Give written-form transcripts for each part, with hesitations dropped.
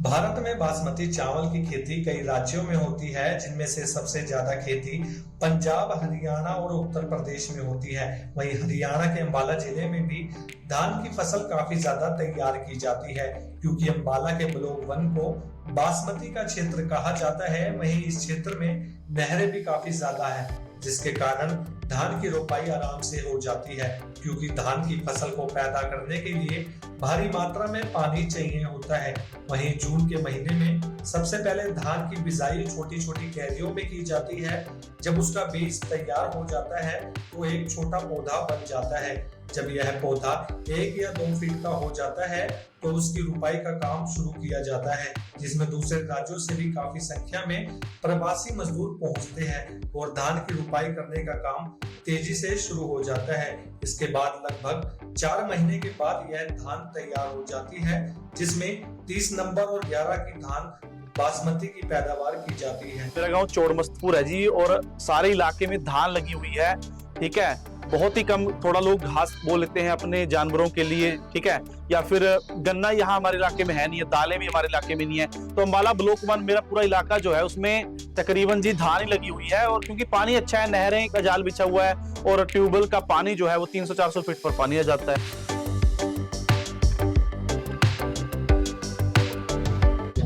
भारत में बासमती चावल की खेती कई राज्यों में होती है, जिनमें से सबसे ज्यादा खेती पंजाब, हरियाणा और उत्तर प्रदेश में होती है। वहीं हरियाणा के अंबाला जिले में भी धान की फसल काफी ज्यादा तैयार की जाती है, क्योंकि अंबाला के ब्लॉक 1 को बासमती का क्षेत्र कहा जाता है। वहीं इस क्षेत्र में नहरें भी काफी ज्यादा है, जिसके कारण धान की रोपाई आराम से हो जाती है, क्योंकि धान की फसल को पैदा करने के लिए भारी मात्रा में पानी चाहिए होता है। वहीं जून के महीने में सबसे पहले धान की बिजाई छोटी छोटी क्यारियों में की जाती है। जब उसका बीज तैयार हो जाता है तो एक छोटा पौधा बन जाता है। जब यह पौधा 1 या 2 फीट का हो जाता है तो उसकी रुपाई का काम शुरू किया जाता है, जिसमें दूसरे राज्यों से भी काफी संख्या में प्रवासी मजदूर पहुंचते हैं और धान की रुपाई करने का काम तेजी से शुरू हो जाता है। इसके बाद लगभग 4 महीने के बाद यह धान तैयार हो जाती है, जिसमें 30 नंबर और 11 की धान बासमती की पैदावार की जाती है। मेरा गांव चौड़मस्तपुर है जी, और सारे इलाके में धान लगी हुई है। ठीक है, बहुत ही कम, थोड़ा लोग घास बो लेते हैं अपने जानवरों के लिए, ठीक है, या फिर गन्ना यहाँ हमारे इलाके में है नहीं है, दालें भी हमारे इलाके में नहीं है। तो अंबाला ब्लॉक 1 मेरा पूरा इलाका जो है उसमें तकरीबन जी धान ही लगी हुई है। और क्योंकि पानी अच्छा है, नहरें का जाल बिछा हुआ है और ट्यूबवेल का पानी जो है वो 300-400 फीट पर पानी आ जाता है।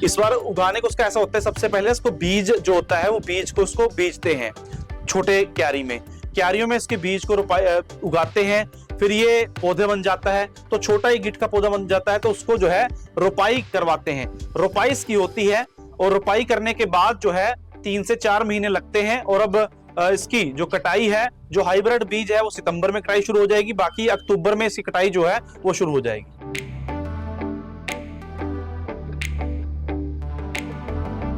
इस बार उगाने को उसका ऐसा होता है, सबसे पहले इसको बीज जो होता है वो बीज को उसको बीजते हैं छोटे क्यारियों में इसके बीज को उगाते हैं। फिर ये पौधे बन जाता है, तो छोटा ही गिट्ट का पौधा बन जाता है, तो उसको जो है रोपाई करवाते हैं। रोपाई इसकी होती है और रोपाई करने के बाद जो है 3 से 4 महीने लगते हैं। और अब इसकी जो कटाई है, जो हाइब्रिड बीज है वो सितंबर में कटाई शुरू हो जाएगी, बाकी अक्टूबर में इसकी कटाई जो है वो शुरू हो जाएगी।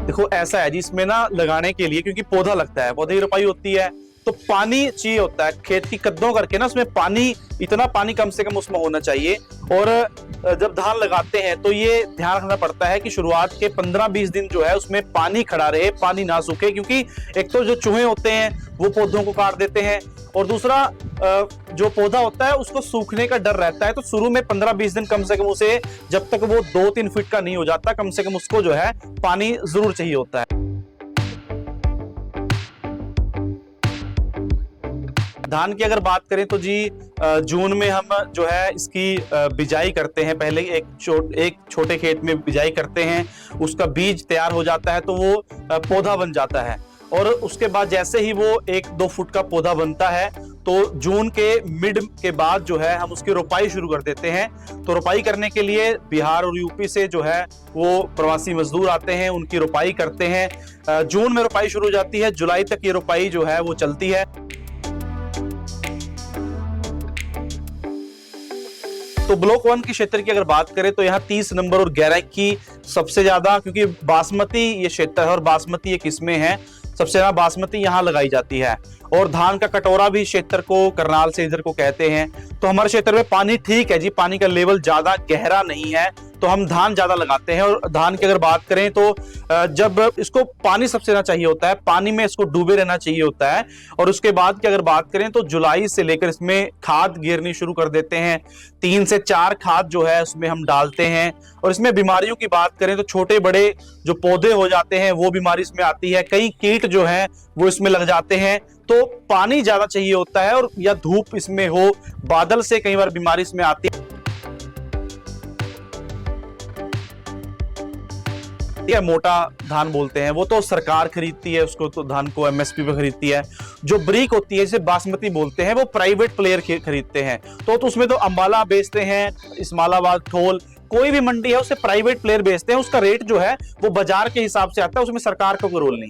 देखो ऐसा है जी, इसमें ना लगाने के लिए क्योंकि पौधा लगता है, पौधे की रोपाई होती है तो पानी चाहिए होता है। खेत की कद्दों करके ना उसमें पानी, इतना पानी कम से कम उसमें होना चाहिए। और जब धान लगाते हैं तो ये ध्यान रखना पड़ता है कि शुरुआत के 15-20 दिन जो है उसमें पानी खड़ा रहे, पानी ना सूखे, क्योंकि एक तो जो चूहे होते हैं वो पौधों को काट देते हैं, और दूसरा जो पौधा होता है उसको सूखने का डर रहता है। तो शुरू में 15-20 दिन कम से कम उसे, जब तक वो 2-3 फीट का नहीं हो जाता, कम से कम उसको जो है पानी जरूर चाहिए होता है। धान की अगर बात करें तो जी जून में हम जो है इसकी बिजाई करते हैं। पहले एक छोटे खेत में बिजाई करते हैं, उसका बीज तैयार हो जाता है तो वो पौधा बन जाता है। और उसके बाद जैसे ही वो 1-2 फुट का पौधा बनता है तो जून के मिड के बाद जो है हम उसकी रोपाई शुरू कर देते हैं। तो रोपाई करने के लिए बिहार और यूपी से जो है वो प्रवासी मजदूर आते हैं, उनकी रोपाई करते हैं। जून में रोपाई शुरू हो जाती है, जुलाई तक ये रोपाई जो है वो चलती है। तो ब्लॉक 1 के क्षेत्र की अगर बात करें तो यहाँ 30 नंबर और 11 की सबसे ज्यादा, क्योंकि बासमती ये क्षेत्र है और बासमती ये किस्में हैं, सबसे ज्यादा बासमती यहाँ लगाई जाती है। और धान का कटोरा भी क्षेत्र को करनाल से इधर को कहते हैं। तो हमारे क्षेत्र में पानी ठीक है जी, पानी का लेवल ज्यादा गहरा नहीं है, तो हम धान ज्यादा लगाते हैं। और धान की अगर बात करें तो जब इसको पानी सबसे ज्यादा चाहिए होता है, पानी में इसको डूबे रहना चाहिए होता है। और उसके बाद की अगर बात करें तो जुलाई से लेकर इसमें खाद गिरनी शुरू कर देते हैं। 3 से 4 खाद जो है उसमें हम डालते हैं। और इसमें बीमारियों की बात करें तो छोटे बड़े जो पौधे हो जाते हैं वो बीमारी इसमें आती है, कई कीट जो है वो इसमें लग जाते हैं। तो पानी ज्यादा चाहिए होता है, और या धूप इसमें हो, बादल से कई बार बीमारी इसमें आती है। मोटा धान बोलते हैं, वो तो सरकार खरीदती है उसको, तो धान को एमएसपी पे खरीदती है। जो ब्रीक होती है जिसे बासमती बोलते हैं, वो प्राइवेट प्लेयर खरीदते हैं। तो उसमें तो अंबाला बेचते हैं, इस्माइलाबाद, ठोल, कोई भी मंडी है उसे प्राइवेट प्लेयर बेचते हैं। उसका रेट जो है वो बाजार के हिसाब से आता है, उसमें सरकार का कोई रोल नहीं।